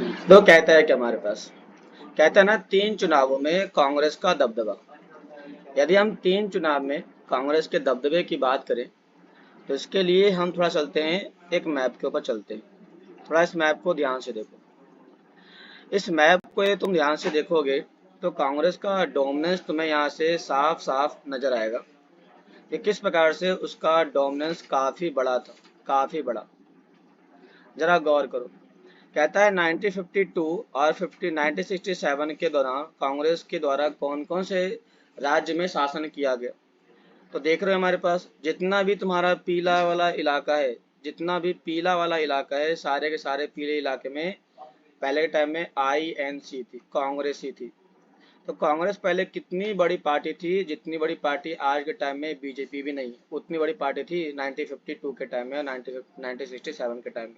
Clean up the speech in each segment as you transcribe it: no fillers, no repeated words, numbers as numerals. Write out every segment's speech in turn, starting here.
तो कहता है कि हमारे पास कहता है ना, तीन चुनावों में कांग्रेस का दबदबा। यदि हम तीन चुनाव में कांग्रेस के दबदबे की बात करें तो इसके लिए हम थोड़ा चलते हैं, एक मैप के ऊपर चलते हैं। थोड़ा इस मैप को ध्यान से देखो। इस मैप को ये तुम ध्यान से देखोगे तो कांग्रेस का डोमिनेंस तुम्हें यहाँ से साफ साफ नजर आएगा कि किस प्रकार से उसका डोमिनेंस काफी बड़ा था, काफी बड़ा। जरा गौर करो। कहता है 1952 और 1967 के दौरान कांग्रेस के द्वारा कौन कौन से राज्य में शासन किया गया। तो देख रहे हो हमारे पास जितना भी तुम्हारा पीला वाला इलाका है, जितना भी पीला वाला इलाका है, सारे के सारे पीले इलाके में पहले के टाइम में आईएनसी थी, कांग्रेस ही थी। तो कांग्रेस पहले कितनी बड़ी पार्टी थी, जितनी बड़ी पार्टी आज के टाइम में बीजेपी भी नहीं, उतनी बड़ी पार्टी थी 1952 के टाइम में और 1967 के टाइम में।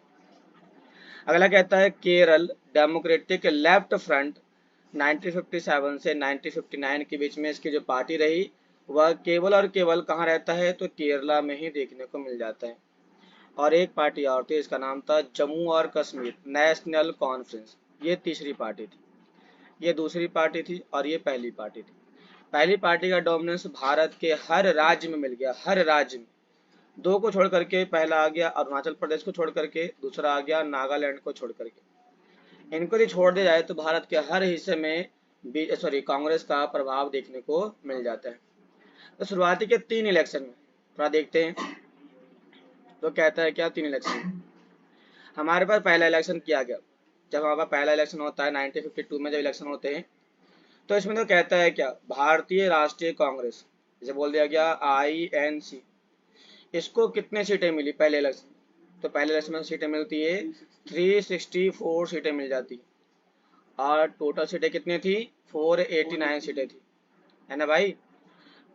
अगला कहता है केरल डेमोक्रेटिक लेफ्ट फ्रंट। 1957 से 1959 के बीच में इसकी जो पार्टी रही वह केवल और केवल कहाँ रहता है, तो केरला में ही देखने को मिल जाता है। और एक पार्टी और थी, इसका नाम था जम्मू और कश्मीर नेशनल कॉन्फ्रेंस। ये तीसरी पार्टी थी, ये दूसरी पार्टी थी और ये पहली पार्टी थी। पहली पार्टी का डोमिनेंस भारत के हर राज्य में मिल गया, हर राज्य में। दो को छोड़ करके, पहला आ गया अरुणाचल प्रदेश को छोड़ करके, दूसरा आ गया नागालैंड को छोड़ करके। इनको यदि छोड़ दिया जाए तो भारत के हर हिस्से में कांग्रेस का प्रभाव देखने को मिल जाता है। तो शुरुआती के तीन इलेक्शन में थोड़ा देखते हैं। तो कहता है क्या, तीन इलेक्शन हमारे पास पहला इलेक्शन किया गया। जब हमारे पास पहला इलेक्शन होता है 1952 में, जब इलेक्शन होते हैं तो इसमें तो कहता है क्या, भारतीय राष्ट्रीय कांग्रेस, जैसे बोल दिया गया आईएनसी, इसको कितने सीटें मिली पहले इलेक्शन। तो पहले इलेक्शन में सीटें मिलती है 364 सीटें मिल जाती, और टोटल सीटें कितनी थी, 489 सीटें थी, है ना भाई।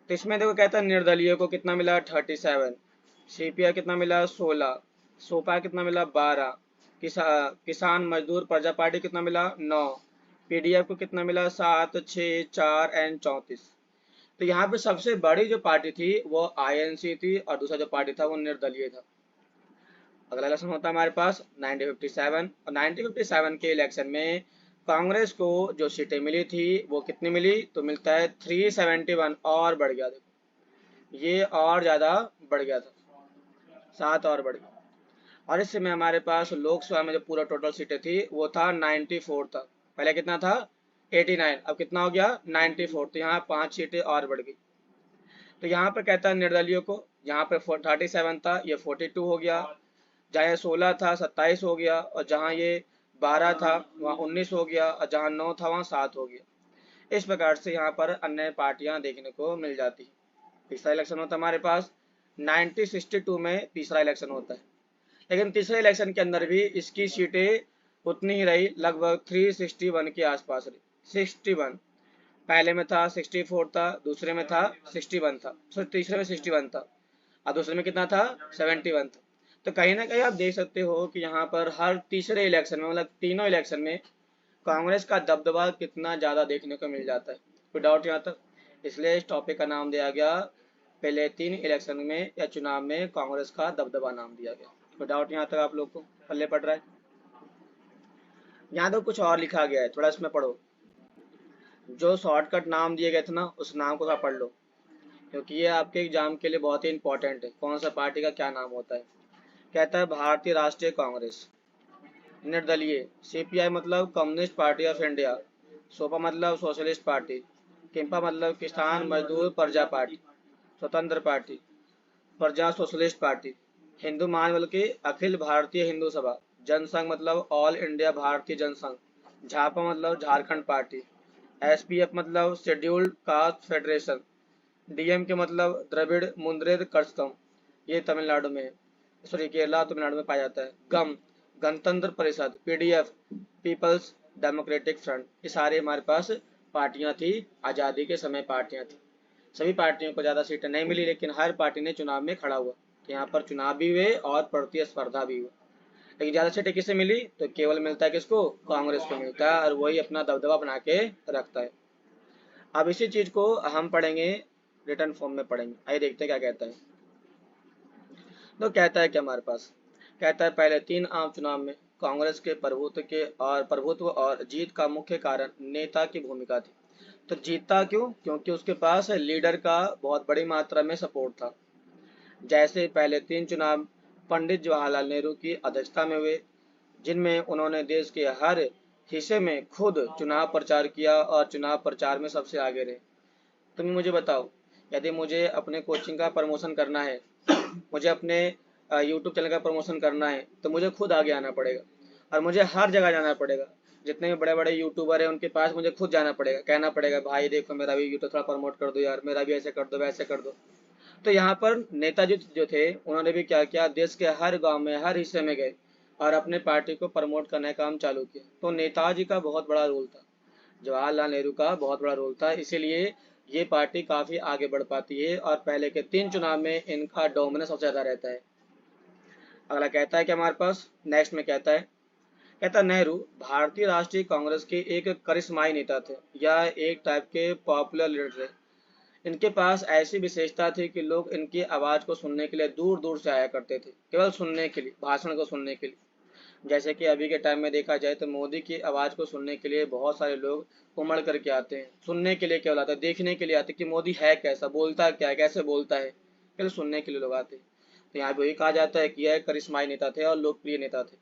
तो इसमें देखो कहता है निर्दलीय को कितना मिला, 37। सीपीआई कितना मिला, 16। सोपा कितना मिला, 12। किसान मजदूर प्रजा पार्टी कितना मिला, 9। पीडीएफ को कितना मिला, 7, 6, 4 एंड 34। तो यहाँ पे सबसे बड़ी जो पार्टी थी वो आईएनसी थी और दूसरा जो पार्टी था वो निर्दलीय था। अगला इलेक्शन होता है हमारे पास 1957, और 1957 के इलेक्शन में कांग्रेस को जो सीटें मिली थी वो कितनी मिली, तो मिलता है 371, और बढ़ गया। देखो ये और ज़्यादा बढ़ गया था, 7 और बढ़ गया। और इस समय हमारे पास लोकसभा में जो पूरा टोटल सीटें थी वो था 94 था। पहले कितना था, 89, अब कितना हो गया 94। तो यहाँ 5 सीटें और बढ़ गई। तो यहाँ पर कहता है निर्दलीय को, यहाँ पर 37 था ये 42 हो गया, जहाँ ये 16 था 27 हो गया, और जहाँ ये 12 था वहाँ 19 हो गया, और जहाँ 9 था वहाँ 7 हो गया। इस प्रकार से यहाँ पर अन्य पार्टियां देखने को मिल जाती है। तीसरा इलेक्शन होता है हमारे पास 1962 में, तीसरा इलेक्शन होता है। लेकिन तीसरे इलेक्शन के अंदर भी इसकी सीटें उतनी ही रही, लगभग 361 के आसपास रही, 61। पहले में था 64 था, दूसरे में था 61 था, सॉरी तीसरे में 61 था, और दूसरे में कितना था, 71 था। तो कहीं ना कहीं आप देख सकते हो कि यहाँ पर हर तीसरे इलेक्शन में, मतलब तीनों इलेक्शन में कांग्रेस का दबदबा कितना ज्यादा देखने को मिल जाता है। कोई डाउट यहाँ तक। इसलिए इस टॉपिक का नाम दिया गया, पहले तीन इलेक्शन में या चुनाव में कांग्रेस का दबदबा नाम दिया गया। कोई डाउट यहाँ तक आप लोग को पल्ले पड़ रहा है। यहाँ तो कुछ और लिखा गया है, थोड़ा इसमें पढ़ो। जो शॉर्टकट नाम दिए गए थे ना उस नाम को थोड़ा पढ़ लो, क्योंकि ये आपके एग्जाम के लिए बहुत ही इंपॉर्टेंट है, कौन सा पार्टी का क्या नाम होता है। कहता है भारतीय राष्ट्रीय कांग्रेस। निर्दलीय, सीपीआई मतलब कम्युनिस्ट पार्टी ऑफ इंडिया। सोपा मतलब सोशलिस्ट पार्टी। किम्पा मतलब किसान मजदूर प्रजा पार्टी, स्वतंत्र पार्टी, प्रजा सोशलिस्ट पार्टी। हिंदू महामंडल की अखिल भारतीय हिंदू सभा। जनसंघ मतलब ऑल इंडिया भारतीय जनसंघ। झापा मतलब झारखंड पार्टी। एसपीएफ मतलब शेड्यूल्ड कास्ट फेडरेशन। डीएम के मतलब द्रविड़ मुद्रित कड़कम, ये तमिलनाडु में, सॉरी केरला तमिलनाडु में पाया जाता है। गम गणतंत्र परिषद, पीडीएफ पीपल्स डेमोक्रेटिक फ्रंट, ये सारे हमारे पास पार्टियां थी, आज़ादी के समय पार्टियां थी। सभी पार्टियों को ज़्यादा सीटें नहीं मिली, लेकिन हर पार्टी ने चुनाव में खड़ा हुआ। तो यहाँ पर चुनाव भी हुए और प्रतिस्पर्धा भी हुई। लेकिन ज़्यादा सीटें किसे मिली, तो केवल मिलता है किसको, कांग्रेस को मिलता है, और वही अपना दबदबा बना के रखता है। अब इसी चीज को हम पढ़ेंगे, रिटर्न फॉर्म में पढ़ेंगे। आइए देखते हैं क्या कहता है। तो कहता है कि हमारे पास कहता है पहले तीन आम चुनाव में कांग्रेस के प्रभुत्व और जीत का मुख्य कारण नेता की भूमिका थी। तो जीतता क्यों? क्योंकि उसके पास लीडर का बहुत बड़ी मात्रा में सपोर्ट था। जैसे पहले 3 चुनाव पंडित जवाहरलाल नेहरू की अध्यक्षता में हुए, जिनमें उन्होंने देश के हर हिस्से में खुद चुनाव प्रचार किया और चुनाव प्रचार में सबसे आगे रहे। तुम मुझे बताओ, यदि मुझे अपने कोचिंग का प्रमोशन करना है, मुझे अपने यूट्यूब चैनल का प्रमोशन करना है, तो मुझे खुद आगे आना पड़ेगा और मुझे हर जगह जाना पड़ेगा। जितने भी बड़े बड़े यूट्यूबर हैं उनके पास मुझे खुद जाना पड़ेगा, कहना पड़ेगा भाई देखो मेरा भी यूट्यूब थोड़ा प्रमोट कर दो यार, मेरा भी ऐसे कर दो वैसे कर दो। तो यहाँ पर नेताजी जो थे उन्होंने भी क्या किया, देश के हर गांव में हर हिस्से में गए और अपने पार्टी को प्रमोट करने का काम चालू किया। तो नेताजी का बहुत बड़ा रोल था, जवाहरलाल नेहरू का बहुत बड़ा रोल था, इसीलिए ये पार्टी काफ़ी आगे बढ़ पाती है और पहले के 3 चुनाव में इनका डोमिनेंस सबसे ज़्यादा रहता है। अगला कहता है कि हमारे पास नेक्स्ट में कहता नेहरू भारतीय राष्ट्रीय कांग्रेस के एक करिश्माई नेता थे या एक टाइप के पॉपुलर लीडर थे। इनके पास ऐसी विशेषता थी कि लोग इनकी आवाज़ को सुनने के लिए दूर दूर से आया करते थे, केवल सुनने के लिए, भाषण को सुनने के लिए। जैसे कि अभी के टाइम में देखा जाए तो मोदी की आवाज़ को सुनने के लिए बहुत सारे लोग उमड़ करके आते हैं, सुनने के लिए केवल आते हैं, देखने के लिए आते हैं कि मोदी है कैसा, बोलता क्या है, कैसे बोलता है, केवल सुनने के लिए लोग आते हैं। तो यहाँ पे वही कहा जाता है कि यह करिश्माई नेता थे और लोकप्रिय नेता थे।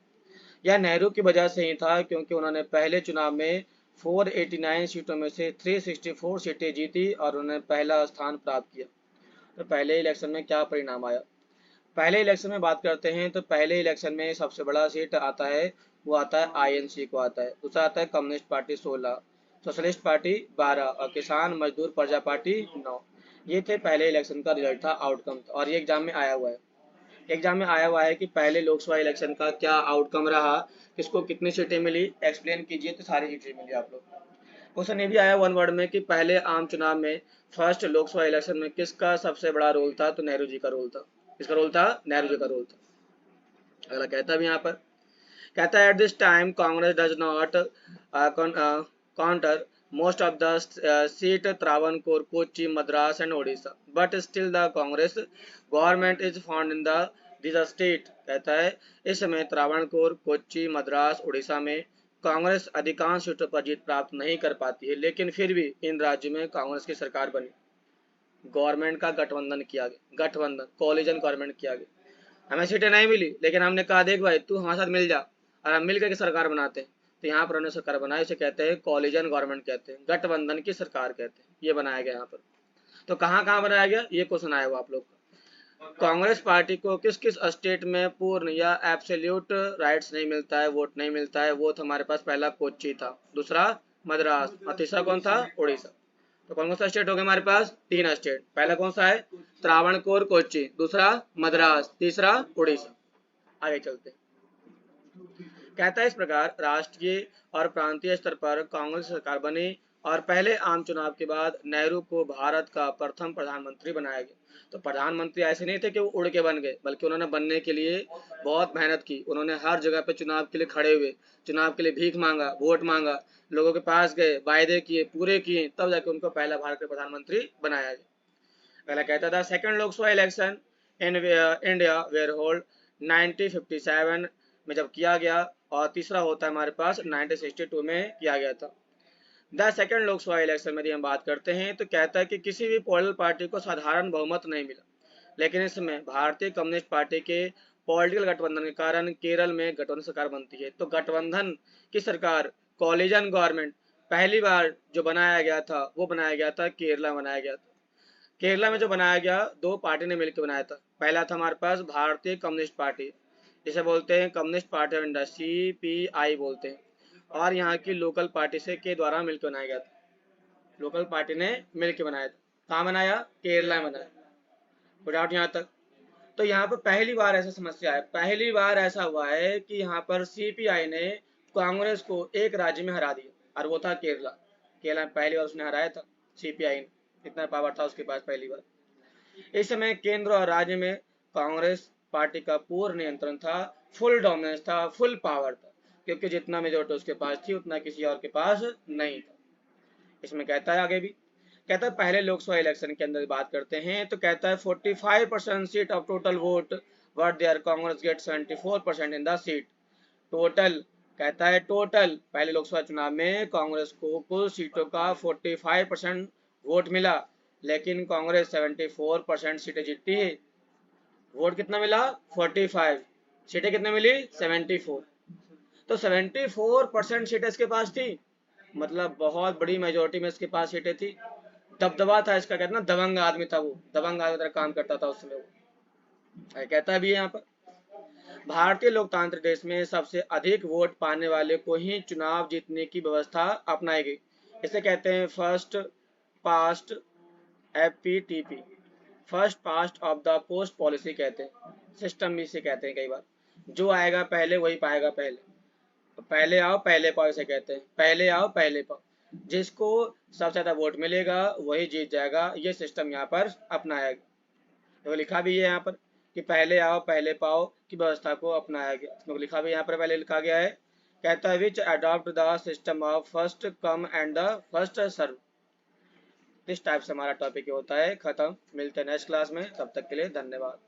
यह नेहरू की वजह से ही था क्योंकि उन्होंने पहले चुनाव में 489 सीटों में से 364 सीटें जीती और उन्होंने पहला स्थान प्राप्त किया। तो पहले इलेक्शन में क्या परिणाम आया? पहले इलेक्शन में बात करते हैं तो पहले इलेक्शन में सबसे बड़ा सीट आता है, वो आता है आईएनसी को आता है। दूसरा आता है कम्युनिस्ट पार्टी 16, सोशलिस्ट पार्टी 12 और किसान मजदूर प्रजा पार्टी 9। ये थे पहले इलेक्शन का रिजल्ट था, आउटकम था, और ये एग्जाम में आया हुआ है। एग्जाम में आया हुआ है कि पहले लोकसभा इलेक्शन का क्या आउटकम रहा, किसको कितनी सीटें मिली, एक्सप्लेन कीजिए। तो सारी सीटें मिली आप लोग। क्वेश्चन ये भी आया वन वर्ड में कि पहले आम चुनाव में फर्स्ट लोकसभा इलेक्शन में किसका सबसे बड़ा रोल था? तो नेहरू जी का रोल था। किसका रोल था? नेहरू जी का रोल था। अगला कहता है यहाँ पर, कहता है at this time Congress does not counter most of the seat Travancore, Kochi, Madras and Odisha, but still the Congress government is found in the these state। कहता है इस समय त्रावणकोर, कोच्चि, मद्रास, उड़ीसा में कांग्रेस अधिकांश सीटों पर जीत प्राप्त नहीं कर पाती है, लेकिन फिर भी इन राज्यों में कांग्रेस की सरकार बनी। गवर्नमेंट का गठबंधन किया गया, गठबंधन कॉलिजन गवर्नमेंट किया गया। हमें सीटें नहीं मिली लेकिन हमने कहा देख भाई तू हमारे साथ मिल जा और हम मिल करके सरकार बनाते हैं। तो यहाँ पर उन्होंने सरकार बनाई, इसे कहते हैं कॉलिजन गवर्नमेंट कहते हैं, गठबंधन की सरकार कहते हैं। ये बनाया गया यहाँ पर। तो कहाँ कहाँ बनाया गया ये क्वेश्चन आया हुआ आप लोग का। कांग्रेस पार्टी को किस किस स्टेट में पूर्ण या एब्सोल्यूट राइट्स नहीं मिलता है, वोट नहीं मिलता है? वो हमारे पास पहला कोच्चि था, दूसरा मद्रास और तीसरा कौन था? उड़ीसा। तो कौन कौन सा स्टेट हो गया हमारे पास? 3 स्टेट। पहला कौन सा है? त्रावणकोर, कोच्चि, दूसरा मद्रास, तीसरा उड़ीसा। आगे चलते हैं। कहता है इस प्रकार राष्ट्रीय और प्रांतीय स्तर पर कांग्रेस सरकार बनी और पहले आम चुनाव के बाद नेहरू को भारत का प्रथम प्रधानमंत्री बनाया गया। तो प्रधानमंत्री ऐसे नहीं थे कि वो उड़ के बन गए, बल्कि उन्होंने बनने के लिए बहुत मेहनत की। उन्होंने हर जगह पे चुनाव के लिए खड़े हुए, चुनाव के लिए भीख मांगा, वोट मांगा, लोगों के पास गए, वायदे किए, पूरे किए, तब जाके उनको पहला भारत का प्रधानमंत्री बनाया गया। पहला कहता था second Lok Sabha election in India were hold 1957 में जब किया गया, और तीसरा होता है हमारे पास 1962 में किया गया था। द सेकंड लोकसभा इलेक्शन में यदि हम बात करते हैं तो कहता है कि किसी भी पॉलिटिकल पार्टी को साधारण बहुमत नहीं मिला, लेकिन इसमें भारतीय कम्युनिस्ट पार्टी के पॉलिटिकल गठबंधन के कारण केरल में गठबंधन सरकार बनती है। तो गठबंधन की सरकार, कॉलिजन गवर्नमेंट, पहली बार जो बनाया गया था वो बनाया गया था केरला बनाया गया था। केरला में जो बनाया गया दो पार्टी ने मिलकर बनाया था। पहला था हमारे पास भारतीय कम्युनिस्ट पार्टी, जिसे बोलते हैं communist party of India, CPI बोलते हैं, और यहाँ की लोकल पार्टी से के द्वारा मिलकर बनाया गया था। लोकल पार्टी ने मिलकर बनाया था। कहाँ बनाया? केरला में बनाया। गुड आउट यहाँ तक। तो यहाँ पर पहली बार ऐसा समस्या है, पहली बार ऐसा हुआ है कि यहाँ पर CPI ने कांग्रेस को एक राज्य में हरा दिया और वो था केरला। केरला में पहली बार उसने हराया था CPI ने, इतना पावर था उसके पास पहली बार। इस समय केंद्र और राज्य में कांग्रेस पार्टी का पूर्ण नियंत्रण था, फुल डोमिनेंस था, फुल पावर था, क्योंकि जितना मेजोरिटी उसके पास थी उतना किसी और के पास नहीं था। इसमें कहता है आगे भी, कहता है पहले लोकसभा इलेक्शन के अंदर बात करते हैं तो कहता है 45% seat of total vote were there, Congress get 74% in the seat. Total, कहता है टोटल पहले लोकसभा चुनाव में कांग्रेस को कुल सीटों का 45% वोट मिला, लेकिन कांग्रेस 74% सीटें जीतती है। वोट कितना मिला? 45। सीटें कितने मिली? 74। तो 74% सीटें इसके पास थी, मतलब बहुत बड़ी मेजोरिटी में इसके पास सीटें थी। दबदबा था इसका, कहते ना दबंग आदमी था, वो दबंग आदमी तरह काम करता था उस समय वो। कहता भी है यहाँ पर, भारतीय लोकतांत्रिक देश में सबसे अधिक वोट पाने वाले को ही चुनाव जीतने की व्यवस्था अपनाई गई। इसे कहते हैं first past, FPTP, first past of the post policy कहते हैं, सिस्टम भी इसे कहते हैं कई बार। जो आएगा पहले वही पाएगा पहले, तो पहले आओ पहले पाओ इसे कहते हैं, पहले आओ पहले पाओ। जिसको सबसे ज्यादा वोट मिलेगा वही जीत जाएगा, ये सिस्टम यहाँ पर अपनाया गया। तो लिखा भी है यहाँ पर कि पहले आओ पहले पाओ की व्यवस्था को अपनाया गया। इसमें लिखा भी यहाँ पर पहले लिखा गया है, कहता है which adopt the system of first come and the first serve. इस टाइप से हमारा टॉपिक होता है खत्म। मिलते हैं नेक्स्ट क्लास में, तब तक के लिए धन्यवाद।